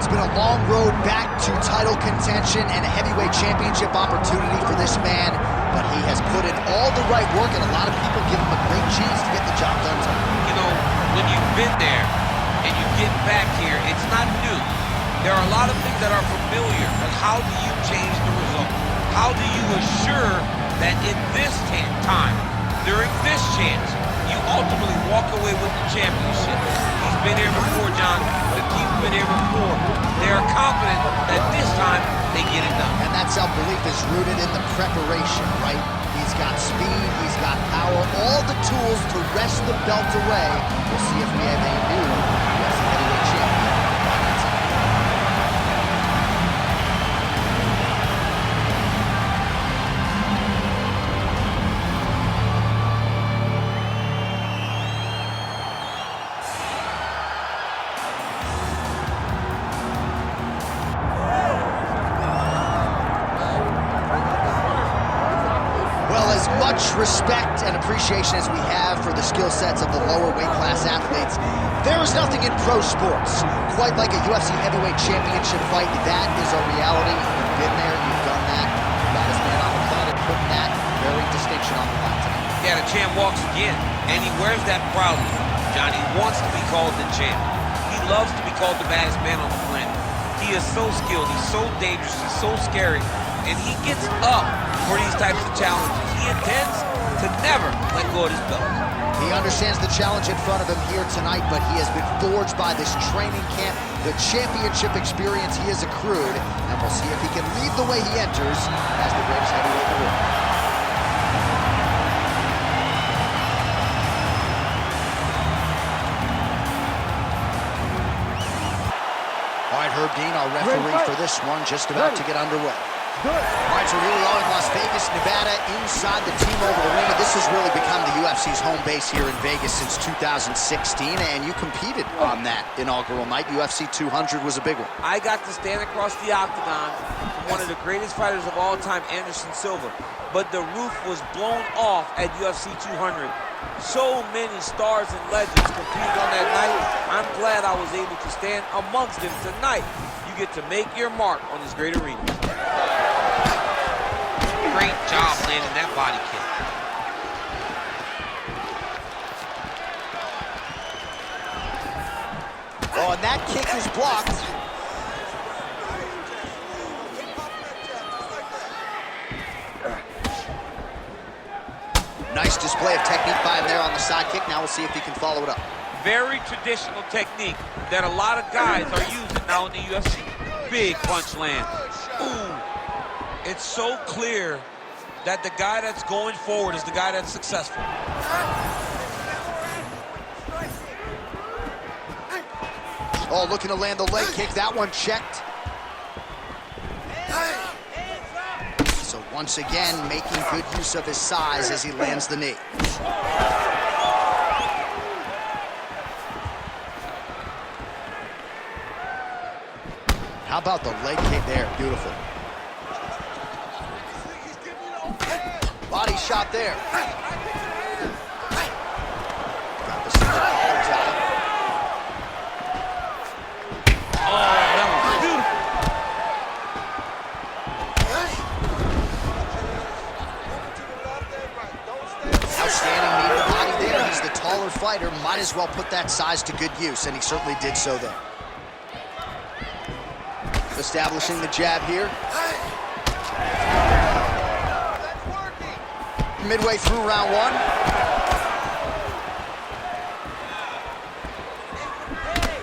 been a long road back to title contention and a heavyweight championship opportunity for this man, but he has put in all the right work, and a lot of people give him a great chance to get the job done tonight. You know, when you've been there and you get back here, it's not new. There are a lot of things that are familiar, but how do you change the result? How do you assure that in this time, during this chance, you ultimately walk away with the championship? He's been here before, John. The team's been here before. They are confident that this time they get it done. And that self-belief is rooted in the preparation, right? He's got speed, he's got power, all the tools to wrest the belt away. We'll see if we have a new UFC heavyweight champion. Much respect and appreciation as we have for the skill sets of the lower weight class athletes, there is nothing in pro sports quite like a UFC heavyweight championship fight. That is a reality. You've been there, you've done that. Baddest man on the planet putting that very distinction on the line tonight. Yeah, the champ walks again, and he wears that proudly. Johnny wants to be called the champ. He loves to be called the baddest man on the planet. He is so skilled, he's so dangerous, he's so scary, and he gets up for these types of challenges. He intends to never let go of his belt. He understands the challenge in front of him here tonight, but he has been forged by this training camp, the championship experience he has accrued, and we'll see if he can lead the way he enters as the greatest heavyweight in the world. All right, Herb Dean, our referee for this one, just about to get underway. All right, so here we are in Las Vegas, Nevada, inside the T-Mobile Arena. This has really become the UFC's home base here in Vegas since 2016, and you competed on that inaugural night. UFC 200 was a big one. I got to stand across the octagon from one of the greatest fighters of all time, Anderson Silva, but the roof was blown off at UFC 200. So many stars and legends competed on that night. I'm glad I was able to stand amongst them tonight. You get to make your mark on this great arena. Great job landing that body kick. Oh, and that kick is blocked. Nice display of technique by him there on the side kick. Now we'll see if he can follow it up. Very traditional technique that a lot of guys are using now in the UFC. Big punch land. Ooh. It's so clear that the guy that's going forward is the guy that's successful. Oh, looking to land the leg kick. That one checked. So once again, making good use of his size as he lands the knee. How about the leg kick there? Beautiful. Body shot there. Got the center collar tie. Oh, that was beautiful. Outstanding knee to the body there. He's the taller fighter. Might as well put that size to good use, and he certainly did so there. Establishing the jab here. Midway through round one.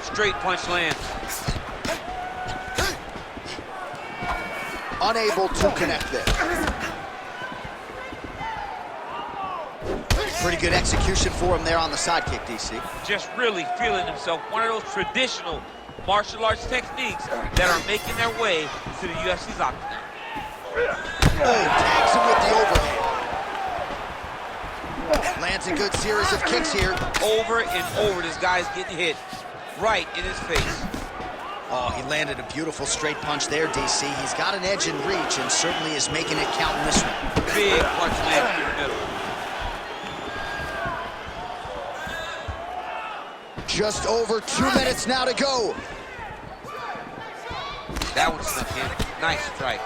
Straight punch lands. Unable to connect there. Pretty good execution for him there on the side kick, DC. Just really feeling himself. One of those traditional martial arts techniques that are making their way to the UFC's octagon. Oh, tags him with the overhand. Lands a good series of kicks here. Over and over, this guy's getting hit right in his face. Oh, he landed a beautiful straight punch there, DC. He's got an edge in reach and certainly is making it count in this one. Big punch landed through the middle. Just over 2 minutes now to go. That one snuck in. Nice strike.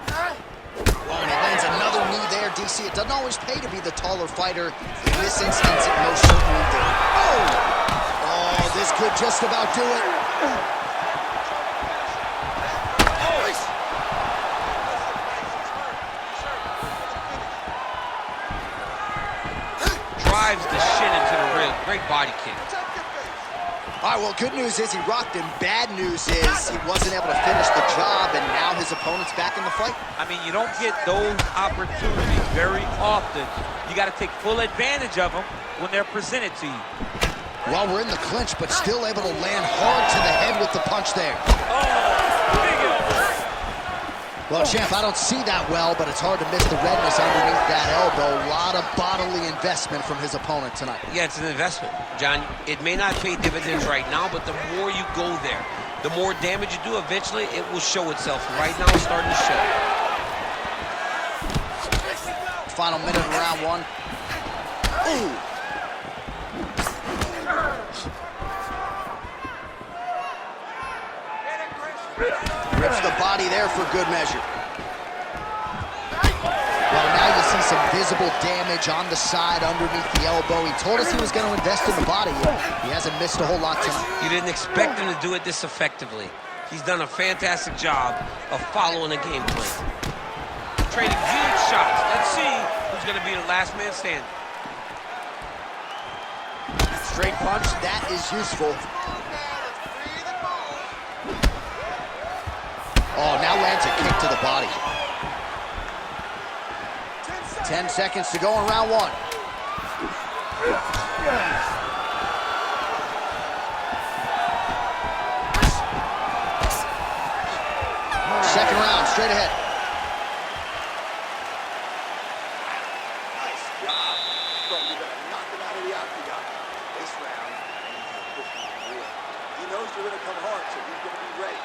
Oh, and he lands another knee there, DC. It doesn't always pay to be the taller fighter. In this instance, it most certainly did. Oh, this could just about do it. Drives the shin into the rib. Great body kick. All right, well, good news is he rocked him. Bad news is he wasn't able to finish the job, and now his opponent's back in the fight. I mean, you don't get those opportunities very often. You got to take full advantage of them when they're presented to you. Well, we're in the clinch, but still able to land hard to the head with the punch there. Oh, big elbow. Well, champ, I don't see that well, but it's hard to miss the redness underneath that elbow. A lot of bodily investment from his opponent tonight. Yeah, it's an investment, John. It may not pay dividends right now, but the more you go there, the more damage you do, eventually it will show itself. Right now, it's starting to show. Final minute of round one. Ooh. Rips the body there for good measure. Well, now you see some visible damage on the side underneath the elbow. He told us he was going to invest in the body. He hasn't missed a whole lot tonight. You didn't expect him to do it this effectively. He's done a fantastic job of following the game plan. Trading huge shots. Let's see who's going to be the last man standing. Straight punch, that is useful. Oh, now lands a kick to the body. 10 seconds to go in round one. Second round, straight ahead. Nice job. Bro, you better knock him out of the octagon. This round, he knows you're going to come hard, so he's going to be ready.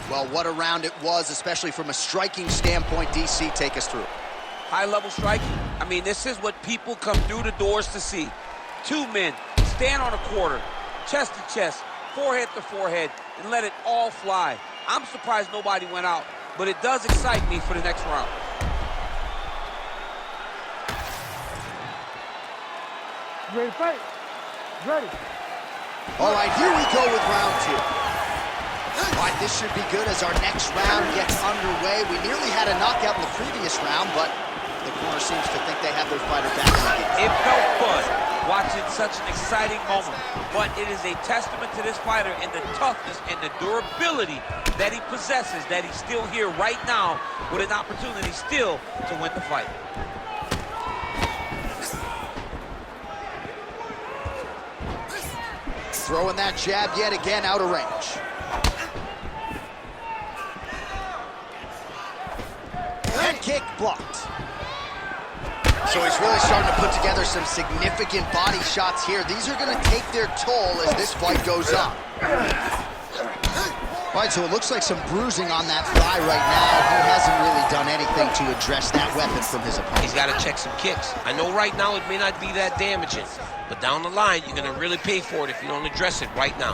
Well, what a round it was, especially from a striking standpoint. DC, take us through. High-level striking. I mean, this is what people come through the doors to see. Two men stand on a quarter, chest to chest, forehead to forehead, and let it all fly. I'm surprised nobody went out, but it does excite me for the next round. You ready to fight? Ready. All right, here we go with round two. All right, this should be good as our next round gets underway. We nearly had a knockout in the previous round, but the corner seems to think they have their fighter back in the game. It felt fun watching such an exciting moment, but it is a testament to this fighter and the toughness and the durability that he possesses, that he's still here right now with an opportunity still to win the fight. Throwing that jab yet again out of range. Head kick blocked. So he's really starting to put together some significant body shots here. These are going to take their toll as this fight goes on. All right, so it looks like some bruising on that thigh right now. He hasn't really done anything to address that weapon from his opponent. He's got to check some kicks. I know right now it may not be that damaging, but down the line, you're going to really pay for it if you don't address it right now.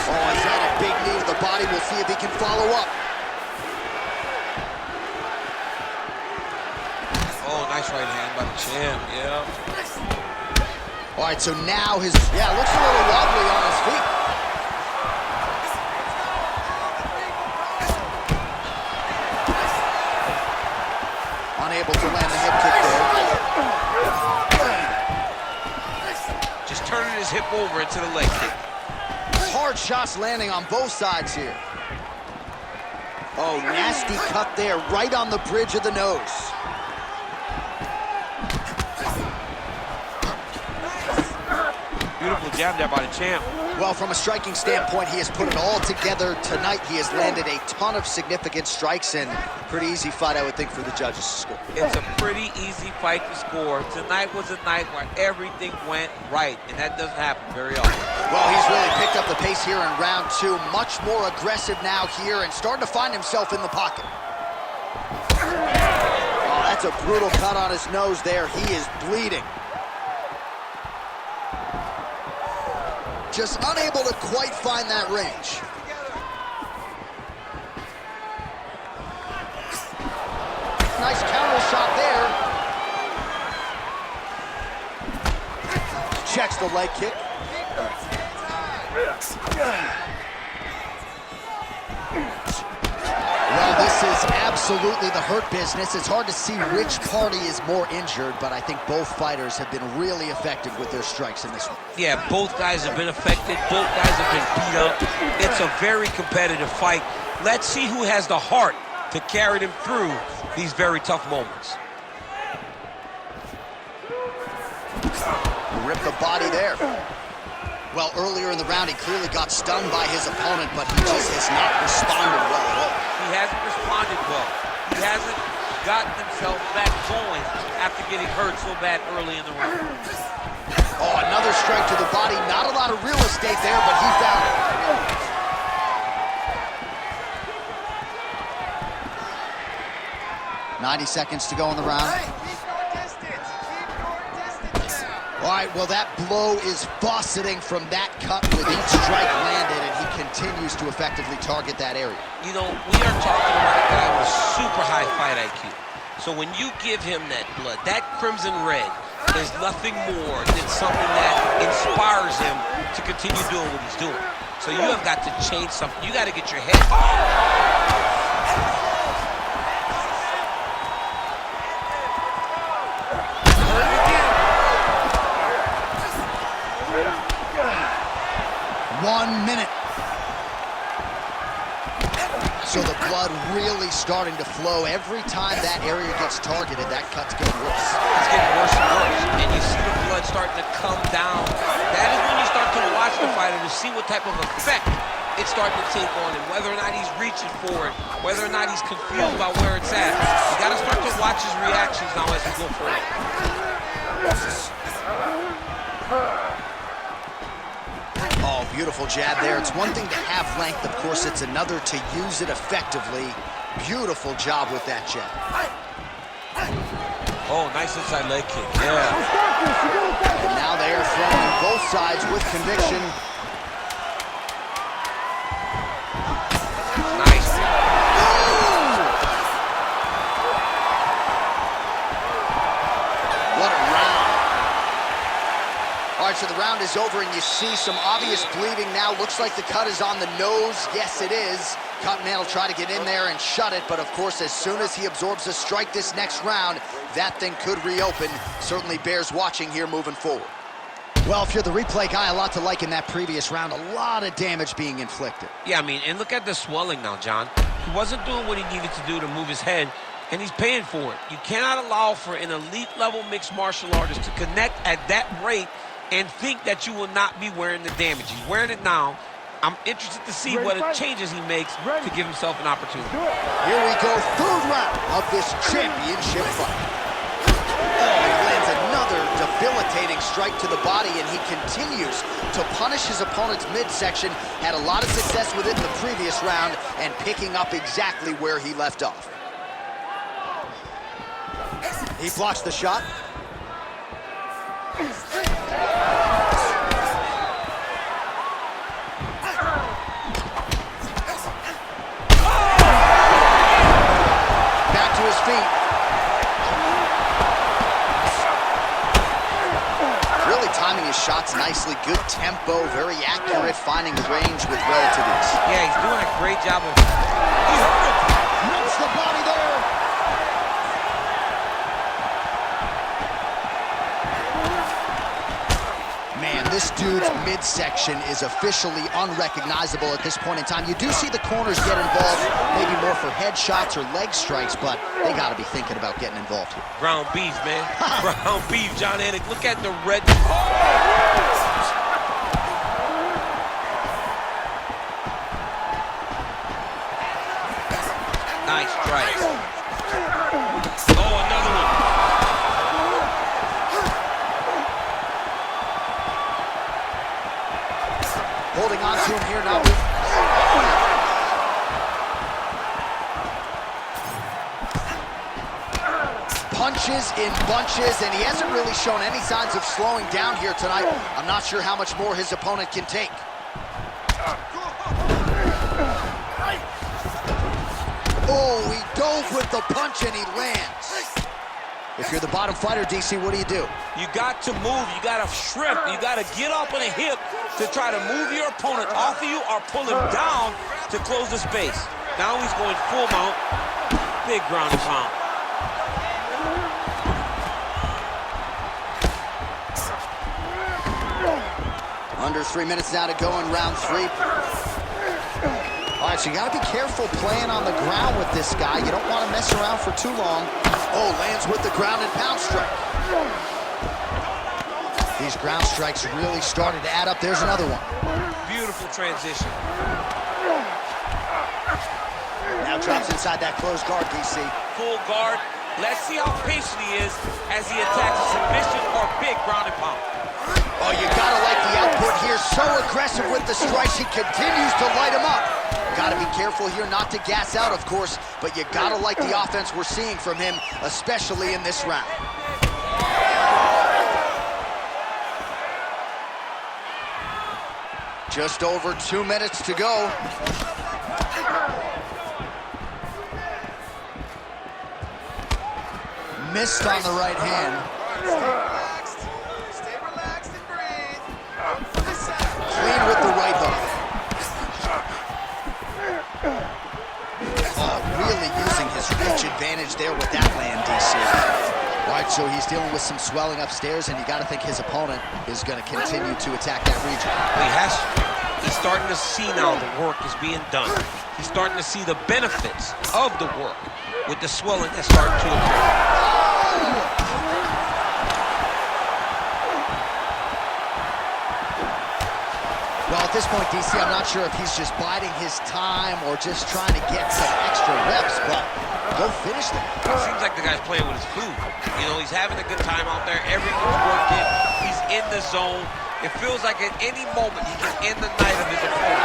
Oh, he's had a big knee to the body. We'll see if he can follow up. Oh, nice right hand by the champ, yeah. All right, so now his, looks a little wobbly on his feet. Unable to land the head kick there. Just turning his hip over into the leg kick. Hard shots landing on both sides here. Oh, nasty cut there, right on the bridge of the nose. Beautiful jab there by the champ. Well, from a striking standpoint, he has put it all together tonight. He has landed a ton of significant strikes, and pretty easy fight, I would think, for the judges to score. It's a pretty easy fight to score. Tonight was a night where everything went right, and that doesn't happen very often. Well, he's really picked up the pace here in round two. Much more aggressive now here and starting to find himself in the pocket. Oh, That's a brutal cut on his nose there. He is bleeding. Just unable to quite find that range. Nice counter shot there. Checks the leg kick. Well, this is absolutely the hurt business. It's hard to see which party is more injured, but I think both fighters have been really effective with their strikes in this one. Yeah, both guys have been affected. Both guys have been beat up. It's a very competitive fight. Let's see who has the heart to carry them through these very tough moments. Rip the body there. Well, earlier in the round, he clearly got stunned by his opponent, but he just has not responded well at all. He hasn't responded well. He hasn't gotten himself back going after getting hurt so bad early in the round. Oh, another strike to the body. Not a lot of real estate there, but he found it. 90 seconds to go in the round. All right, well, that blow is buffeting from that cut with each strike landed, and he continues to effectively target that area. You know, we are talking about a guy with super high fight IQ. So when you give him that blood, that crimson red is nothing more than something that inspires him to continue doing what he's doing. So you have got to change something. You got to get your head. So the blood really starting to flow. Every time that area gets targeted, that cut's getting worse. It's getting worse and worse. And you see the blood starting to come down. That is when you start to watch the fighter to see what type of effect it's starting to take on him, whether or not he's reaching for it, whether or not he's confused about where it's at. You got to start to watch his reactions now as we go forward. Oh, beautiful jab there. It's one thing to have length. Of course, it's another to use it effectively. Beautiful job with that jab. Oh, nice inside leg kick. Yeah. And now they are throwing both sides with conviction. Nice. What a round. All right, so the round is over, and you see some obvious bleeding now. Looks like the cut is on the nose. Yes, it is. Cutman will try to get in there and shut it, but of course, as soon as he absorbs a strike this next round, that thing could reopen. Certainly bears watching here moving forward. Well, if you're the replay guy, a lot to like in that previous round. A lot of damage being inflicted. Yeah, I mean, and look at the swelling now, John. He wasn't doing what he needed to do to move his head, and he's paying for it. You cannot allow for an elite-level mixed martial artist to connect at that rate and think that you will not be wearing the damage. He's wearing it now. I'm interested to see what changes he makes to give himself an opportunity. Here we go, third round of this championship fight. Oh, he lands another debilitating strike to the body, and he continues to punish his opponent's midsection. Had a lot of success with it in the previous round and picking up exactly where he left off. He blocks the shot. Back to his feet. Really timing his shots nicely. Good tempo, very accurate, finding the range with relative ease. Yeah, he's doing a great job of... Rips the body there. This dude's midsection is officially unrecognizable at this point in time. You do see the corners get involved, maybe more for headshots or leg strikes, but they got to be thinking about getting involved here. Ground beef, man. Ground beef, John Anik. Look at the red... Nice strike. Oh, another one. Holding on to him here now. punches in bunches, and he hasn't really shown any signs of slowing down here tonight. I'm not sure how much more his opponent can take. Oh, he dove with the punch and he lands. If you're the bottom fighter, DC, what do? You got to move, you got to shrimp, you got to get up on a hip to try to move your opponent off of you or pull him down to close the space. Now he's going full mount, big ground and pound. Under 3 minutes now to go in round 3. All right, so you got to be careful playing on the ground with this guy. You don't want to mess around for too long. Oh, lands with the ground and pound strike. These ground strikes really started to add up. There's another one. Beautiful transition. Now drops inside that closed guard, DC. Full guard. Let's see how patient he is as he attacks a submission or big ground and pound. Oh, you gotta like the output here. So aggressive with the strikes. He continues to light him up. Gotta be careful here not to gas out, of course, but you gotta like the offense we're seeing from him, especially in this round. Just over 2 minutes to go. Missed on the right hand. Stay relaxed and breathe. Clean with the right hook. Really using his reach advantage there with that land, DC. All right, so he's dealing with some swelling upstairs, and you got to think his opponent is going to continue to attack that region. He's starting to see now the work is being done. He's starting to see the benefits of the work with the swelling that's starting to occur. Well, at this point, DC, I'm not sure if he's just biding his time or just trying to get some extra reps, but go finish them. It seems like the guy's playing with his food. You know, he's having a good time out there. Everyone's working. He's in the zone. It feels like at any moment he can end the night of his opponent.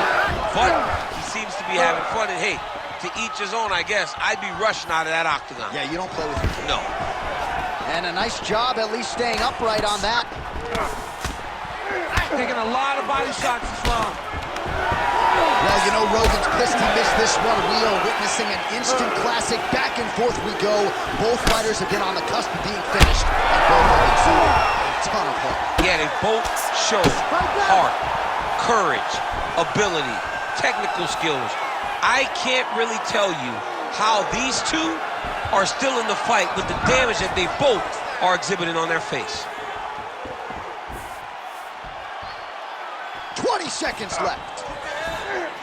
But he seems to be having fun, and hey, to each his own, I guess. I'd be rushing out of that octagon. Yeah, you don't play with your food. No. And a nice job at least staying upright on that. Taking a lot of body shots this round. Well, you know, Rogan's pissed he missed this one. We are witnessing an instant classic. Back and forth we go. Both fighters have been on the cusp of being finished, and both have exuded a ton of heart. Yeah, they both show heart, courage, ability, technical skills. I can't really tell you how these two are still in the fight with the damage that they both are exhibiting on their face. 20 seconds left.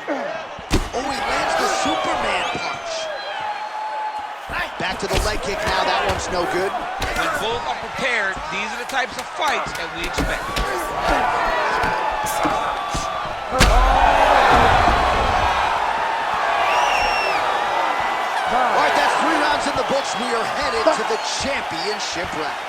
Oh, he lands the Superman punch. Back to the leg kick now. That one's no good. When both are prepared, these are the types of fights that we expect. All right, that's 3 rounds in the books. We are headed to the championship rounds.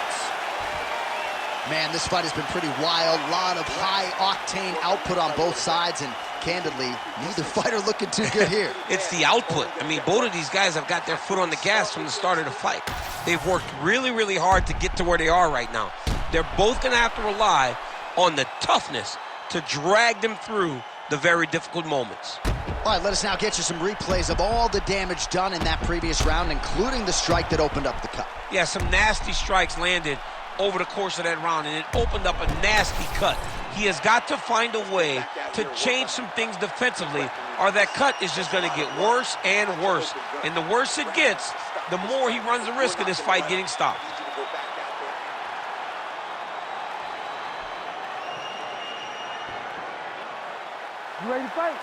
Man, this fight has been pretty wild. A lot of high-octane output on both sides, and candidly, neither fighter looking too good here. It's the output. I mean, both of these guys have got their foot on the gas from the start of the fight. They've worked really, really hard to get to where they are right now. They're both going to have to rely on the toughness to drag them through the very difficult moments. All right, let us now get you some replays of all the damage done in that previous round, including the strike that opened up the cut. Yeah, some nasty strikes landed over the course of that round, and it opened up a nasty cut. He has got to find a way to change some things defensively, or that cut is just going to get worse and worse. And the worse it gets, the more he runs the risk of this fight getting stopped. You ready to fight?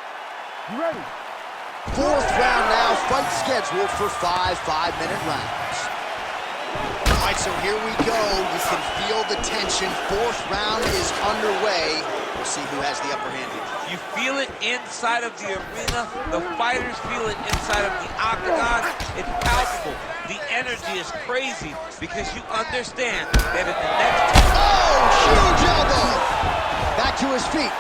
You ready? 4th round now, fight scheduled for 5 5-minute rounds. All right, so here we go. You can feel the tension. 4th round is underway. We'll see who has the upper hand here. You feel it inside of the arena. The fighters feel it inside of the octagon. It's palpable. The energy is crazy because you understand that at the next... Oh, huge elbow! Back to his feet.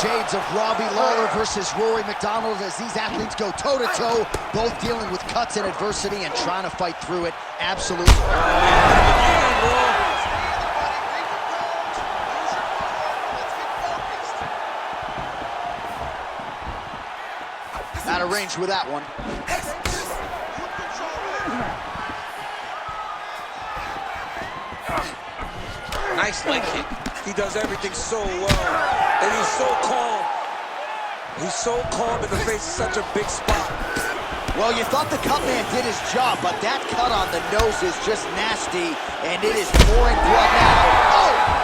shades of Robbie Lawler versus Rory McDonald as these athletes go toe-to-toe, both dealing with cuts and adversity and trying to fight through it. Absolutely. Out of range with that one. Nice leg kick. He does everything so well, and he's so calm. He's so calm in the face of such a big spot. Well, you thought the cut man did his job, but that cut on the nose is just nasty, and it is pouring blood now. Oh!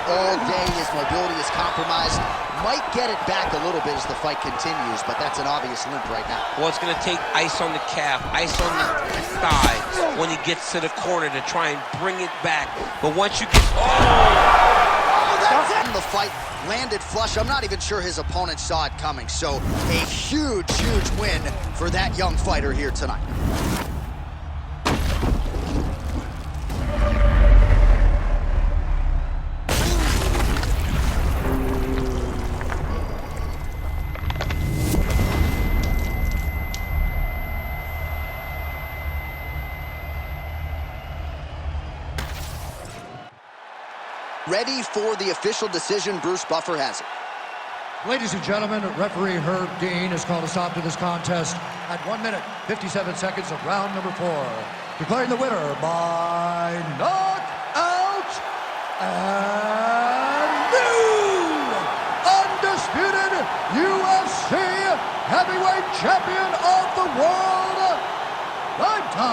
All day, his mobility is compromised. Might get it back a little bit as the fight continues, but that's an obvious limp right now. Well, it's going to take ice on the calf, ice on the thigh when he gets to the corner to try and bring it back. But once you get... Oh, that's it! The fight landed flush. I'm not even sure his opponent saw it coming. So a huge, huge win for that young fighter here tonight. Ready for the official decision. Bruce Buffer has it. Ladies and gentlemen, referee Herb Dean has called a stop to this contest at 1 minute, 57 seconds of round number 4. Declaring the winner by knockout and new undisputed UFC heavyweight champion of the world, lifetime.